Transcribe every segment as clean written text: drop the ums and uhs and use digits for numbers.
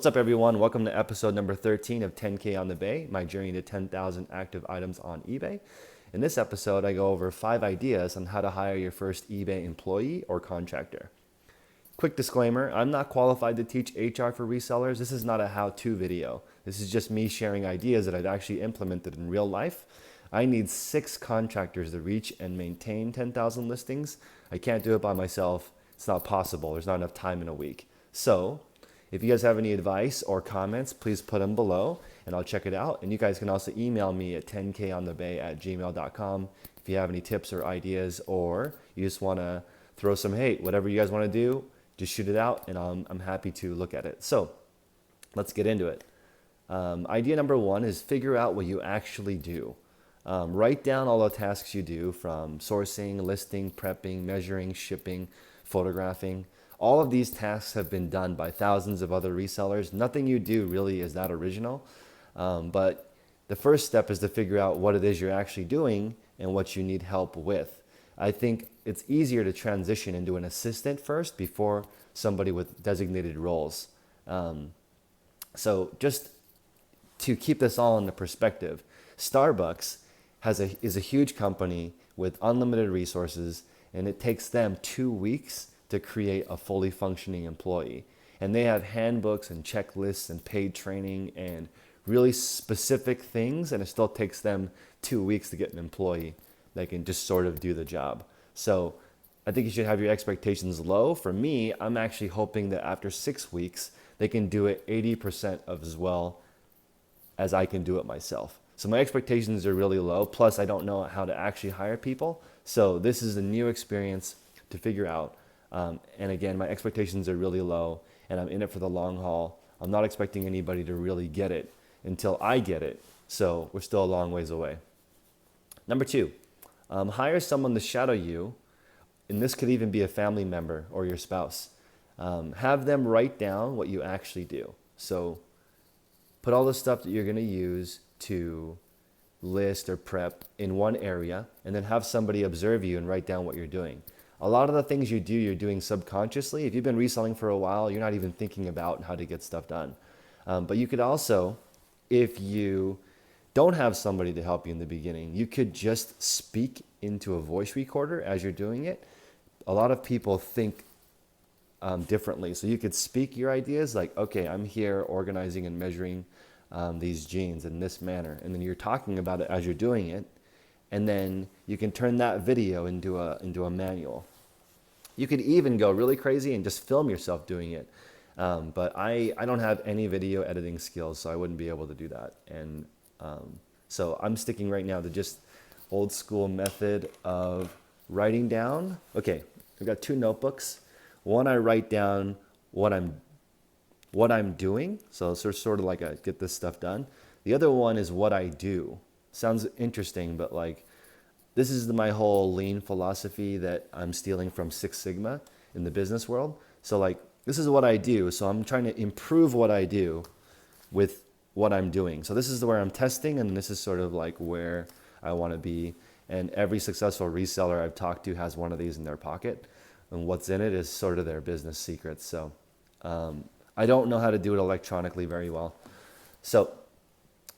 What's up, everyone? Welcome to episode number 13 of 10K on the Bay, my journey to 10,000 active items on eBay. In this episode, I go over 5 ideas on how to hire your first eBay employee or contractor. Quick disclaimer, I'm not qualified to teach HR for resellers. This is not a how-to video. This is just me sharing ideas that I've actually implemented in real life. I need 6 contractors to reach and maintain 10,000 listings. I can't do it by myself. It's not possible. There's not enough time in a week. So, if you guys have any advice or comments, please put them below and I'll check it out. And you guys can also email me at 10konthebay@gmail.com if you have any tips or ideas, or you just want to throw some hate. Whatever you guys want to do, just shoot it out and I'm happy to look at it. So let's get into it. Idea number 1 is figure out what you actually do. Write down all the tasks you do, from sourcing, listing, prepping, measuring, shipping, photographing. All of these tasks have been done by thousands of other resellers. Nothing you do really is that original. But the first step is to figure out what it is you're actually doing and what you need help with. I think it's easier to transition into an assistant first before somebody with designated roles. So just to keep this all into perspective, Starbucks is a huge company with unlimited resources, and it takes them 2 weeks to create a fully functioning employee. And they have handbooks and checklists and paid training and really specific things, and it still takes them 2 weeks to get an employee that can just sort of do the job. So I think you should have your expectations low. For me, I'm actually hoping that after 6 weeks, they can do it 80% of as well as I can do it myself. So my expectations are really low. Plus, I don't know how to actually hire people. So this is a new experience to figure out. And again, my expectations are really low, and I'm in it for the long haul. I'm not expecting anybody to really get it until I get it. So we're still a long ways away. Number 2, hire someone to shadow you. And this could even be a family member or your spouse. Have them write down what you actually do. So put all the stuff that you're going to use to list or prep in one area, and then have somebody observe you and write down what you're doing. A lot of the things you do, you're doing subconsciously. If you've been reselling for a while, you're not even thinking about how to get stuff done. But you could also, if you don't have somebody to help you in the beginning, you could just speak into a voice recorder as you're doing it. A lot of people think differently. So you could speak your ideas like, okay, I'm here organizing and measuring these jeans in this manner. And then you're talking about it as you're doing it. And then you can turn that video into a manual. You could even go really crazy and just film yourself doing it. But I don't have any video editing skills, so I wouldn't be able to do that. And so I'm sticking right now to just old school method of writing down. Okay, I've got 2 notebooks. One, I write down what I'm doing. So it's sort of like a get this stuff done. The other one is what I do. Sounds interesting, but like this is my whole lean philosophy that I'm stealing from Six Sigma in the business world. So like this is what I do. So I'm trying to improve what I do with what I'm doing. So this is where I'm testing, and this is sort of like where I want to be. And every successful reseller I've talked to has one of these in their pocket, and what's in it is sort of their business secrets. So I don't know how to do it electronically very well. So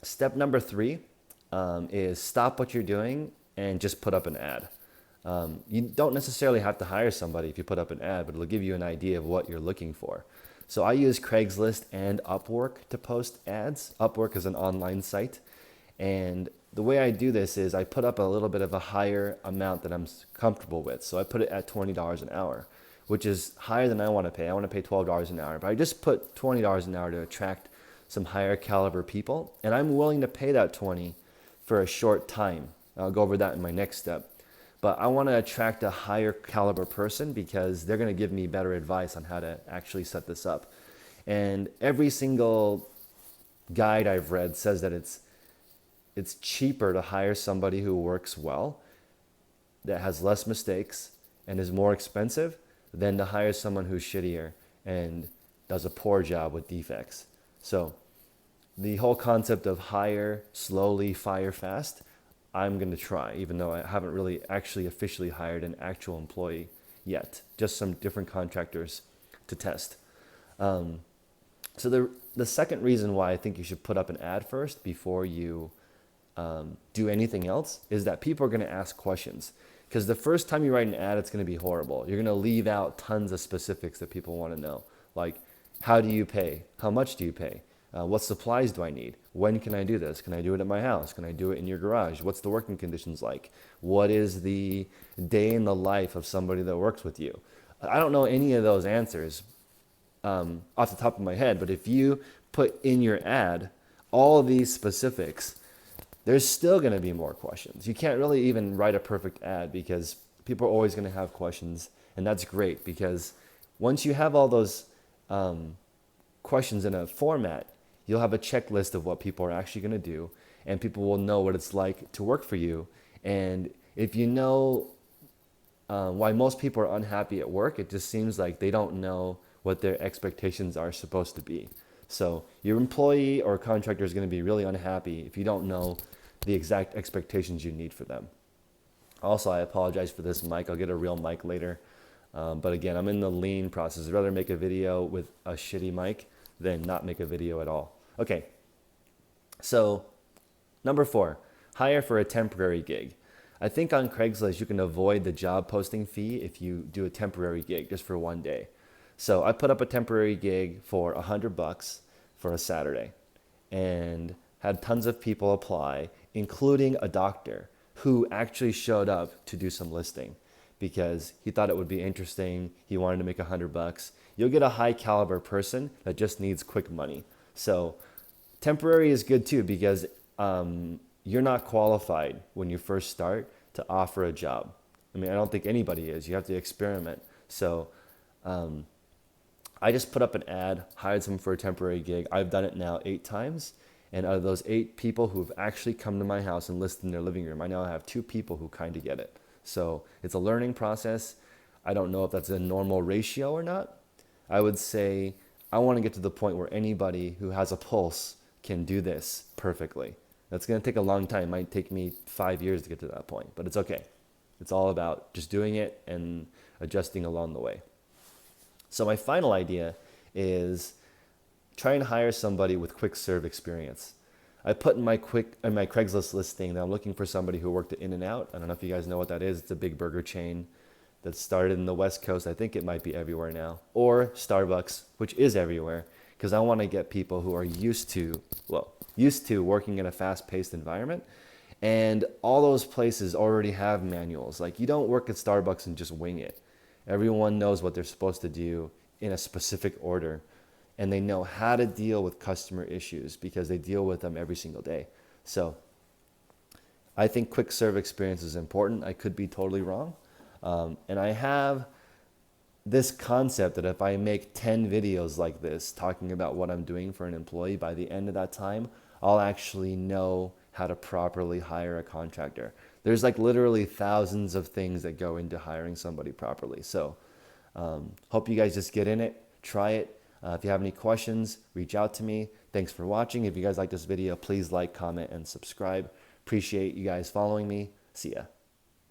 step number 3 is stop what you're doing and just put up an ad. You don't necessarily have to hire somebody if you put up an ad, but it'll give you an idea of what you're looking for. So I use Craigslist and Upwork to post ads. Upwork is an online site. And the way I do this is I put up a little bit of a higher amount that I'm comfortable with. So I put it at $20 an hour, which is higher than I want to pay. I want to pay $12 an hour, but I just put $20 an hour to attract some higher caliber people. And I'm willing to pay that $20 for a short time. I'll go over that in my next step. But I want to attract a higher caliber person because they're going to give me better advice on how to actually set this up. And every single guide I've read says that it's cheaper to hire somebody who works well, that has less mistakes, and is more expensive than to hire someone who's shittier and does a poor job with defects. So the whole concept of hire slowly, fire fast, I'm going to try, even though I haven't really actually officially hired an actual employee yet, just some different contractors to test. So the second reason why I think you should put up an ad first before you do anything else is that people are going to ask questions. Because the first time you write an ad, it's going to be horrible. You're going to leave out tons of specifics that people want to know. Like, how do you pay? How much do you pay? What supplies do I need? When can I do this? Can I do it at my house? Can I do it in your garage? What's the working conditions like? What is the day in the life of somebody that works with you? I don't know any of those answers off the top of my head, but if you put in your ad all of these specifics, there's still going to be more questions. You can't really even write a perfect ad because people are always going to have questions, and that's great because once you have all those questions in a format, you'll have a checklist of what people are actually going to do, and people will know what it's like to work for you. And if you know why most people are unhappy at work, it just seems like they don't know what their expectations are supposed to be. So your employee or contractor is going to be really unhappy if you don't know the exact expectations you need for them. Also, I apologize for this mic. I'll get a real mic later. But again, I'm in the lean process. I'd rather make a video with a shitty mic than not make a video at all. Okay, so number 4, hire for a temporary gig. I think on Craigslist you can avoid the job posting fee if you do a temporary gig just for one day. So I put up a temporary gig for $100 for a Saturday and had tons of people apply, including a doctor who actually showed up to do some listing because he thought it would be interesting. He wanted to make $100. You'll get a high caliber person that just needs quick money. So temporary is good too because you're not qualified when you first start to offer a job. I mean, I don't think anybody is. You have to experiment. So I just put up an ad, hired someone for a temporary gig. I've done it now 8 times. And out of those 8 people who've actually come to my house and listed in their living room, I now have 2 people who kind of get it. So it's a learning process. I don't know if that's a normal ratio or not. I would say I want to get to the point where anybody who has a pulse can do this perfectly. That's going to take a long time. It might take me 5 years to get to that point, but it's okay. It's all about just doing it and adjusting along the way. So my final idea is try and hire somebody with quick serve experience. I put in my Craigslist listing that I'm looking for somebody who worked at In-N-Out. I don't know if you guys know what that is. It's a big burger chain that started in the West Coast. I think it might be everywhere now. Or Starbucks, which is everywhere, because I want to get people who are used to working in a fast-paced environment. And all those places already have manuals. Like, you don't work at Starbucks and just wing it. Everyone knows what they're supposed to do in a specific order. And they know how to deal with customer issues because they deal with them every single day. So I think quick serve experience is important. I could be totally wrong. And I have this concept that if I make 10 videos like this talking about what I'm doing for an employee, by the end of that time, I'll actually know how to properly hire a contractor. There's like literally thousands of things that go into hiring somebody properly. So hope you guys just get in it, try it. If you have any questions, reach out to me. Thanks for watching. If you guys like this video, please like, comment, and subscribe. Appreciate you guys following me. See ya.